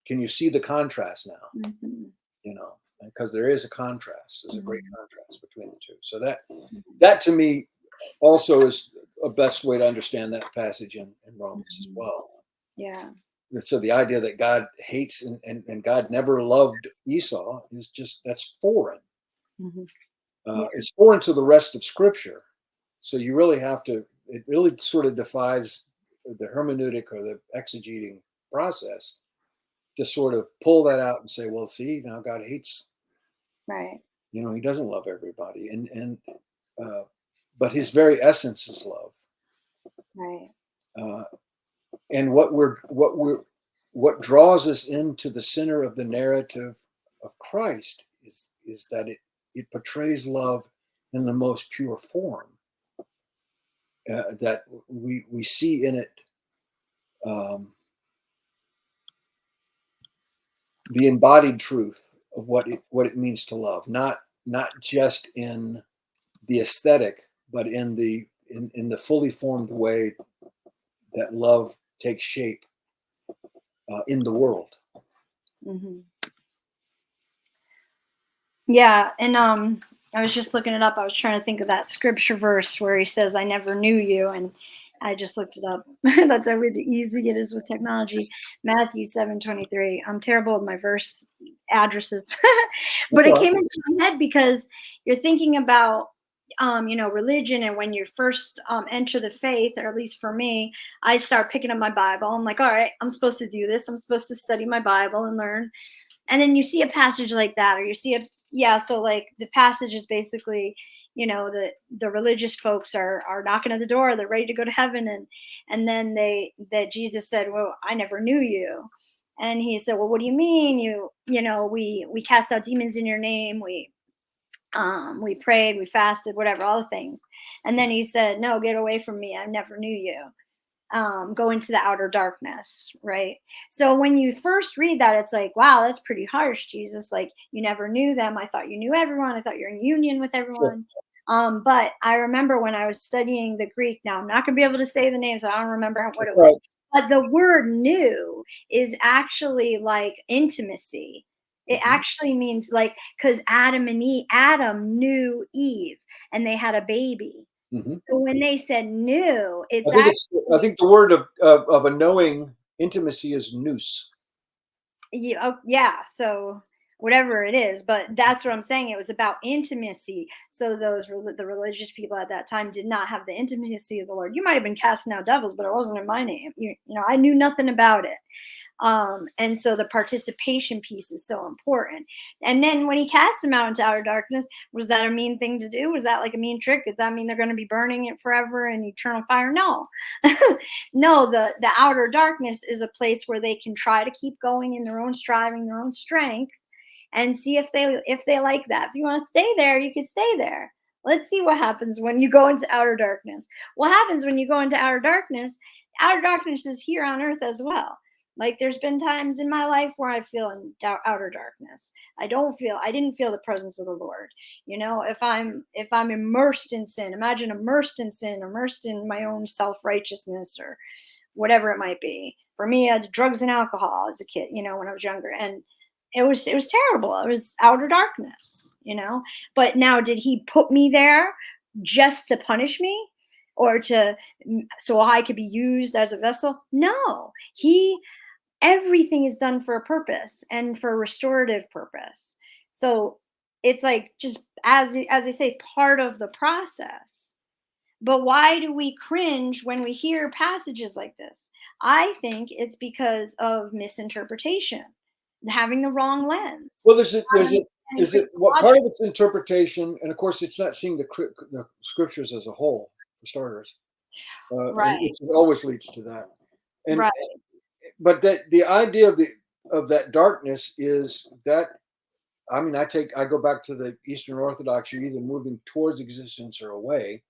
can you see the contrast now, Mhm. you know, because there is a contrast. There's a great Mhm. contrast between the two. So that to me also is a best way to understand that passage in Romans as Mhm. well. Yeah. So the idea that God hates and God never loved Esau is just, that's foreign. Mhm. Yeah. It's foreign to the rest of Scripture. So you really have to. It really sort of defies the hermeneutic or the exegeting process to sort of pull that out and say, well, see, now God hates. Right. He doesn't love everybody, uh, but His very essence is love. Right. Uh, and what draws us into the center of the narrative of Christ is that it portrays love in the most pure form, that we see in it um, the embodied truth of what it means to love, not just in the aesthetic, but in the fully formed way that love takes shape in the world. Mhm. Yeah, and I was just looking it up. I was trying to think of that scripture verse where he says, "I never knew you," and I just looked it up. That's how really easy it is with technology. Matthew 7:23. I'm terrible with my verse addresses, but That's it all came right. into my head because you're thinking about you know, religion, and when you first enter the faith, or at least for me, I start picking up my Bible. I'm like, all right, I'm supposed to do this. I'm supposed to study my Bible and learn. And then you see a passage like that, or you see so like the passage is basically, the religious folks are knocking at the door, they're ready to go to heaven, and then that Jesus said, well, I never knew you. And he said, well, what do you mean? We cast out demons in your name, we prayed, we fasted, whatever, all the things. And then he said, no, get away from me, I never knew you. Go into the outer darkness, right? So when you first read that, it's like, wow, that's pretty harsh, Jesus. Like, you never knew them. I thought you knew everyone. I thought you're in union with Sure. everyone. But I remember when I was studying the Greek, now I'm not going to be able to say the names. I don't remember what it was. Right. But the word "new" is actually like intimacy. It actually means like, because Adam knew Eve and they had a baby. Mm-hmm. So when they said "new," it's I think the word of a knowing intimacy is nous. yeah, so whatever it is, but that's what I'm saying. It was about intimacy. So the religious people at that time did not have the intimacy of the Lord. You might have been casting out devils, but it wasn't in my name. I knew nothing about it. And so the participation piece is so important. And then when he cast them out into outer darkness, was that a mean thing to do? Was that like a mean trick? Does that mean they're going to be burning it forever in eternal fire? No. No, the outer darkness is a place where they can try to keep going in their own striving, their own strength, and see if they like that. If you want to stay there, you can stay there. Let's see what happens when you go into outer darkness. What happens when you go into outer darkness? Outer darkness is here on earth as well. Like, there's been times in my life where I feel in outer darkness. I didn't feel the presence of the Lord. If I'm immersed in sin, imagine immersed in sin, immersed in my own self-righteousness or whatever it might be. For me, I had drugs and alcohol as a kid, when I was younger, and it was terrible. It was outer darkness. But now, did he put me there just to punish me, or so I could be used as a vessel? No, he everything is done for a purpose and for a restorative purpose. So it's like, just as I say, part of the process. But why do we cringe when we hear passages like this? I think it's because of misinterpretation, having the wrong lens, Well, not understanding is it what part Christology. of it's interpretation, and of course, it's not seeing the scriptures as a whole for starters, and Right, which always leads to that. And right. but the idea of that darkness is that, I mean, I go back to the Eastern Orthodox. You're either moving towards existence or away,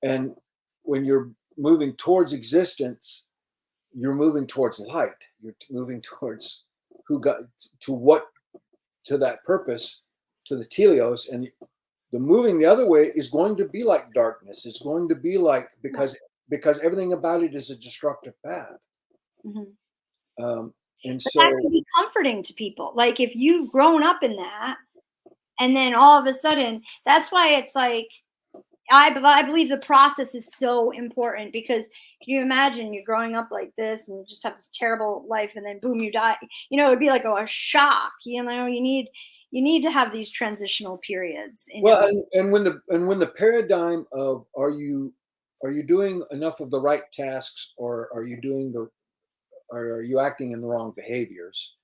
and when you're moving towards existence, you're moving towards light. You're moving towards who got to what to that purpose, to the teleos, and the moving the other way is going to be like darkness. It's going to be like, because everything about it is a destructive path. Mhm. And But that so, can be comforting to people. Like, if you've grown up in that, and then all of a sudden, that's why it's like, I believe the process is so important, because can you imagine you're growing up like this and you just have this terrible life, and then boom, you die. It'd be like a shock. You need to have these transitional periods in your well, life. and when the paradigm of are you doing enough of the right tasks, or are you acting in the wrong behaviors,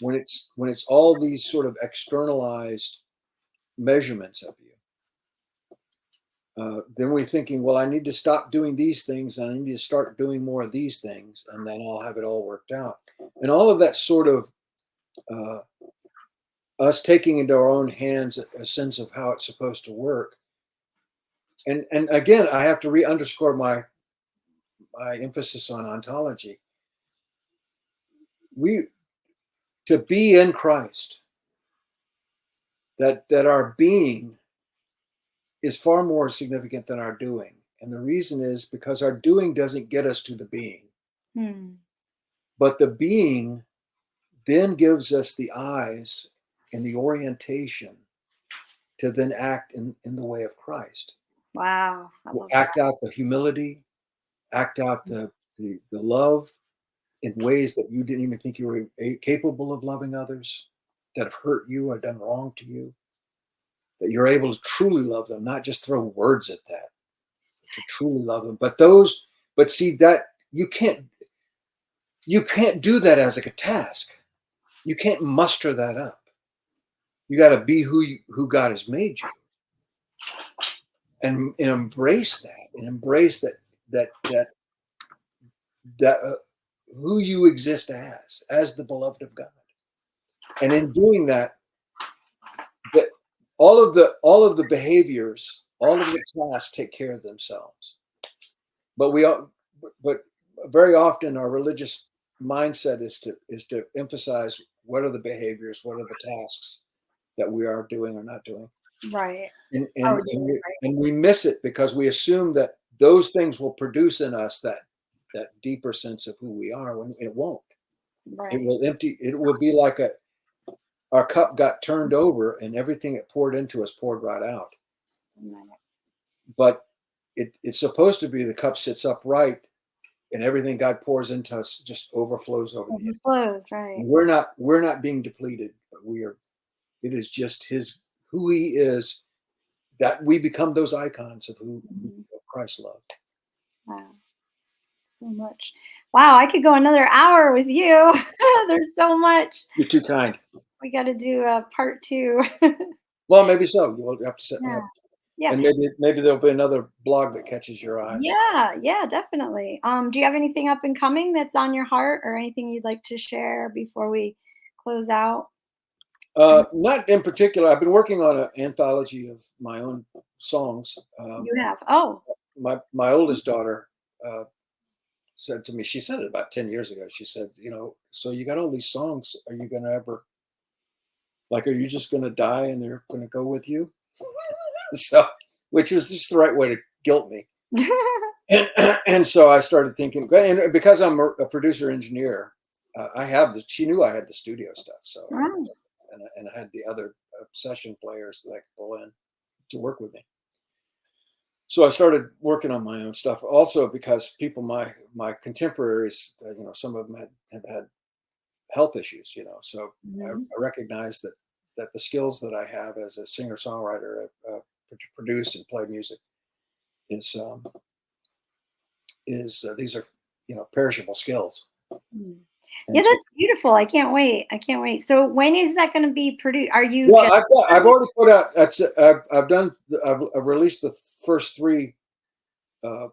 when it's all these sort of externalized measurements of you, then we're thinking, well, I need to stop doing these things and I need to start doing more of these things, and then I'll have it all worked out. And all of that sort of uh, us taking into our own hands a sense of how it's supposed to work. And again, I have to underscore my emphasis on ontology. We To be in Christ, that our being is far more significant than our doing. And the reason is because our doing doesn't get us to the being, Hmm. but the being then gives us the eyes and the orientation to then act in the way of Christ. Wow, I We'll love that. act out the humility, act out the love in ways that you didn't even think you were capable of loving others, that have hurt you or done wrong to you, that you're able to truly love them, not just throw words at that, to truly love them. But see that you can't do that as like a task. You can't muster that up. You got to be who God has made you, and embrace that, and embrace that who you exist as the beloved of God. And in doing that, that all of the behaviors, all of the tasks take care of themselves. But but very often our religious mindset is to emphasize what are the behaviors, what are the tasks that we are doing or not doing. Right. And Oh, and yeah, and we, right. and we miss it because we assume that those things will produce in us that deeper sense of who we are, when it won't. It Right. will empty. It will be like our cup got turned over and everything it poured into us poured right out. Right. But it's supposed to be the cup sits upright and everything God pours into us just overflows over the edge. Overflows, right. We're not being depleted, but we are. It is just who He is, that we become those icons of who Mhm. Christ loved. Wow, so much. Wow, I could go another hour with you. There's so much. You're too kind. We got to do a part two. Well, maybe so. You'll have to set me Yeah, up, yeah, and maybe there'll be another blog that catches your eye. yeah, yeah, definitely. Do you have anything up and coming that's on your heart, or anything you'd like to share before we close out? Not in particular. I've been working on an anthology of my own songs. You have. Oh, My oldest daughter said to me, she said it about 10 years ago. She said, so you got all these songs. Are you going to ever, are you just going to die and they're going to go with you? So, which was just the right way to guilt me. And so I started thinking, and because I'm a producer engineer, she knew I had the studio stuff. So, wow. and I had the other session players that I could pull in to work with me. So I started working on my own stuff also because people, my contemporaries, some of them have had health issues, so I Mhm. recognized that the skills that I have as a singer songwriter, to produce and play music is these are perishable skills. Mm. Yeah, And so, that's beautiful. I can't wait. I can't wait. So when is that going to be produced? Are you well, just I've already put out. I've released the first three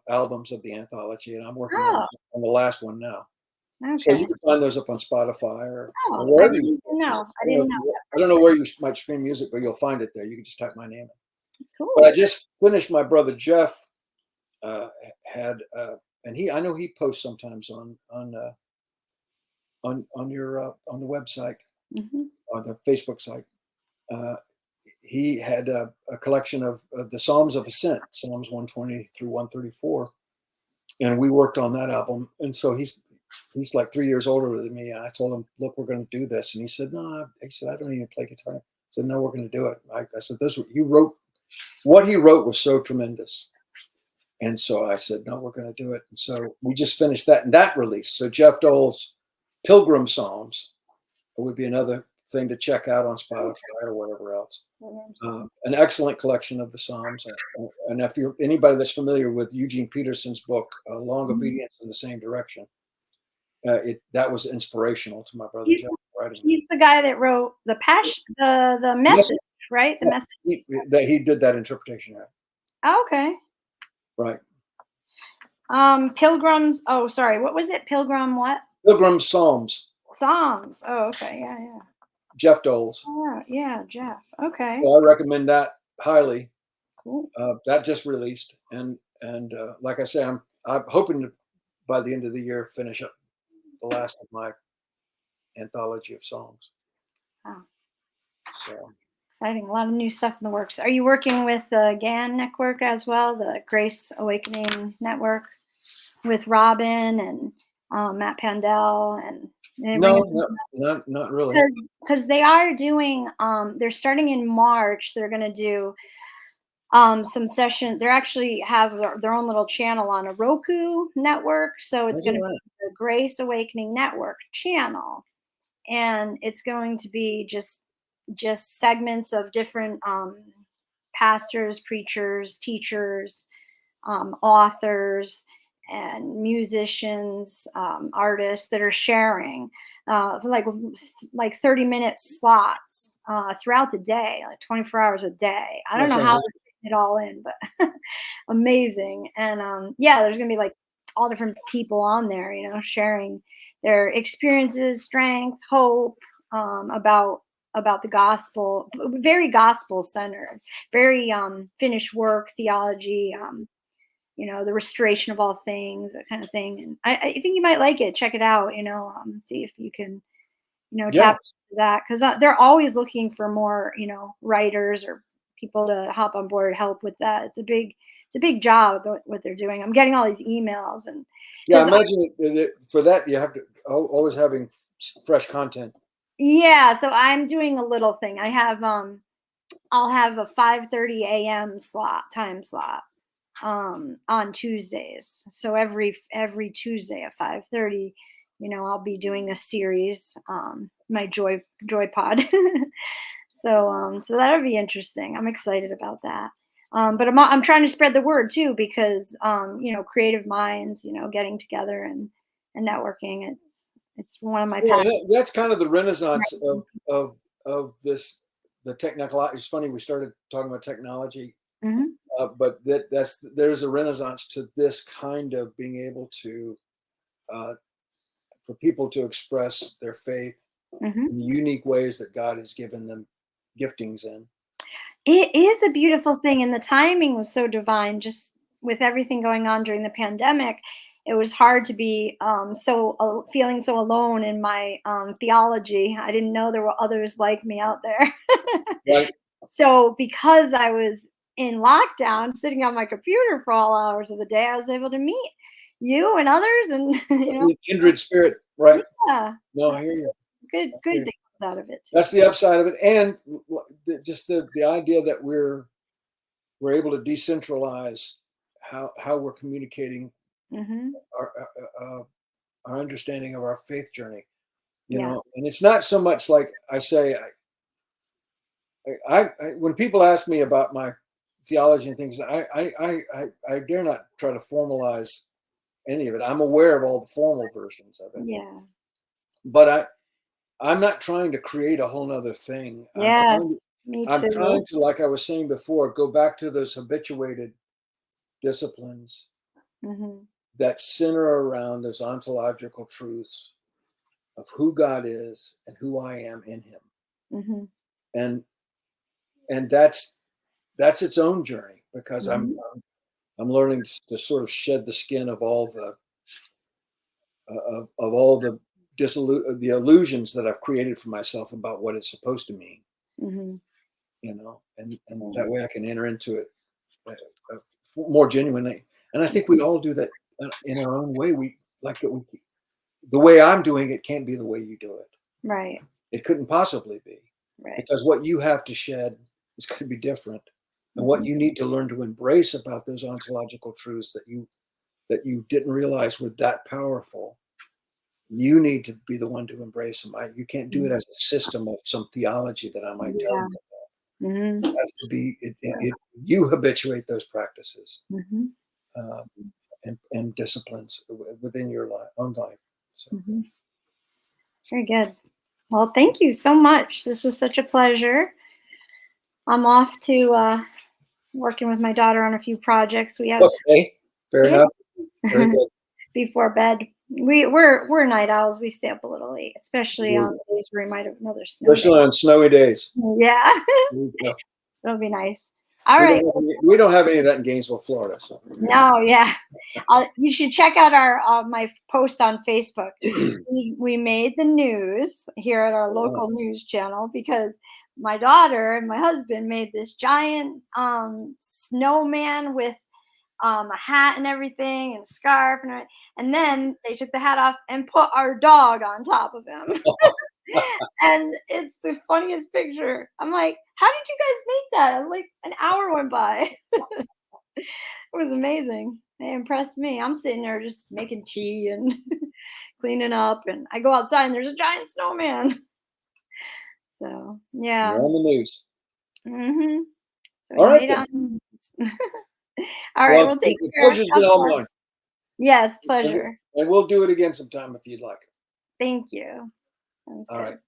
albums of the anthology, and I'm working Oh, on the last one now. So you okay. can find those up on Spotify or Oh, I wherever you didn't stream even music. know. I didn't know I don't know where you might stream music, but you'll find it there. You can just type my name in. that. But I Cool. just finished. My brother Jeff had, and I know he posts sometimes on your on the website Mhm. or the Facebook site. Uh, he had a collection of the Psalms of Ascent, Psalms 120 through 134, and we worked on that album. And so he's like 3 years older than me. And I told him, look, we're going to do this. And he said, no, he said, I don't even play guitar. I said, no, we're going to do it. I said, what he wrote was so tremendous. And so I said, no, we're going to do it. And so we just finished that, and that release. So Jeff Dole's Pilgrim Psalms would be another thing to check out on Spotify or wherever else. An excellent collection of the Psalms. And if you're anybody that's familiar with Eugene Peterson's book, Long Mhm. Obedience in the Same Direction, that was inspirational to my brother He's Jeff writing he's the guy that wrote the passion, the that. message, right? The Yeah, message. he did that interpretation of it. Oh, okay. Right. Pilgrims. Oh, sorry. What was it? Pilgrim what? Pilgrim Psalms, Songs. Oh, okay. Yeah, yeah. Jeff Dole's. Oh, yeah, Jeff. Okay. So I recommend that highly. Cool. That just released, and like I say, I'm hoping to by the end of the year finish up the last of my anthology of songs. Wow. So Exciting. A lot of new stuff in the works. Are you working with the GAN network as well, the Grace Awakening Network, with Robin and Matt Pandell and no, not really. because they are doing they're starting in March. They're going to do some session. They actually have their own little channel on a Roku network, so it's That's going to all be right. the Grace Awakening Network channel, and it's going to be just segments of different pastors, preachers, teachers, authors, and musicians, artists that are sharing for like 30-minute slots throughout the day, like 24 hours a day. I don't That know sounds how they're fitting it all in, but amazing. And yeah, there's gonna be like all different people on there, sharing their experiences, strength, hope, about the gospel, very gospel centered, very finished work theology, the restoration of all things, that kind of thing. And I think you might like it. Check it out. See if you can, yeah. tap into that, because they're always looking for more, writers or people to hop on board, help with that. It's a big job what they're doing. I'm getting all these emails, and Yeah, I because imagine that for that you have to always having fresh content. yeah, so I'm doing a little thing. I'll have a 5:30 a.m. time slot on Tuesdays. So every Tuesday at 5:30, I'll be doing a series, my Joy Pod. So that'll be interesting. I'm excited about that. But I'm trying to spread the word too, because creative minds, getting together and networking. It's one of my Yeah, passions. that's kind of the renaissance of this the technical. It's funny we started talking about technology, Hmm. but there's a renaissance to this kind of being able to uh, for people to express their faith Hmm. in the unique ways that God has given them giftings in. It is a beautiful thing, and the timing was so divine. Just with everything going on during the pandemic, it was hard to be feeling so alone in my theology. I didn't know there were others like me out there. Right. So because I was in lockdown, sitting on my computer for all hours of the day, I was able to meet you and others, and Kindred spirit. Right. yeah, No, I hear you. good things out of it too. That's the upside of it, and just the idea that we're able to decentralize how we're communicating Hmm. our our understanding of our faith journey. Yeah. And it's not so much like I say. When people ask me about my theology and things, I dare not try to formalize any of it. I'm aware of all the formal versions of it, Yeah. but I'm not trying to create a whole nother thing. Yes, me I'm too. trying to, like I was saying before, go back to those habituated disciplines Mhm. that center around those ontological truths of who God is and who I am in Him, Mhm. and that's its own journey because Mhm. I'm learning to sort of shed the skin of all the of all the illusions that I've created for myself about what it's supposed to mean, Mhm. and Yeah. that way I can enter into it more genuinely. And I think we all do that in our own way. We like it. The way I'm doing it can't be the way you do it. Right. It couldn't possibly be, Right. because what you have to shed is going to be different, and what Mhm. you need to learn to embrace about those ontological truths that you didn't realize were that powerful. You need to be the one to embrace them. You can't do it Mhm. as a system of some theology that I might tell Yeah. you. Mhm. It has to be you habituate those practices Mhm. uh, and disciplines within your own life. So, Mhm. Very good. Well, thank you so much. This was such a pleasure. I'm off to working with my daughter on a few projects we have. okay, fair Yeah. enough. Very good. Before bed. We're night owls. We stay up a little late, especially on days where we might have another snow day. Especially on snowy days. Yeah. There you go. It'll be nice. All We right. don't have we don't have any of that in Gainesville, Florida. So No, yeah. You should check out our my post on Facebook. We made the news here at our wow. local news channel because my daughter and my husband made this giant snowman with a hat and everything and scarf and then they took the hat off and put our dog on top of him. And it's the funniest picture. I'm like, how did you guys make that? Like an hour went by. It was amazing. They impressed me. I'm sitting there just making tea and cleaning up, and I go outside and there's a giant snowman. So You're yeah. on the news. Hmm. So we All right made it then. on. All right. Well, Well, take the care. pleasure's God been all bless. mine. Yes, And pleasure. we'll do it again sometime if you'd like. Thank you. Sounds All right. good.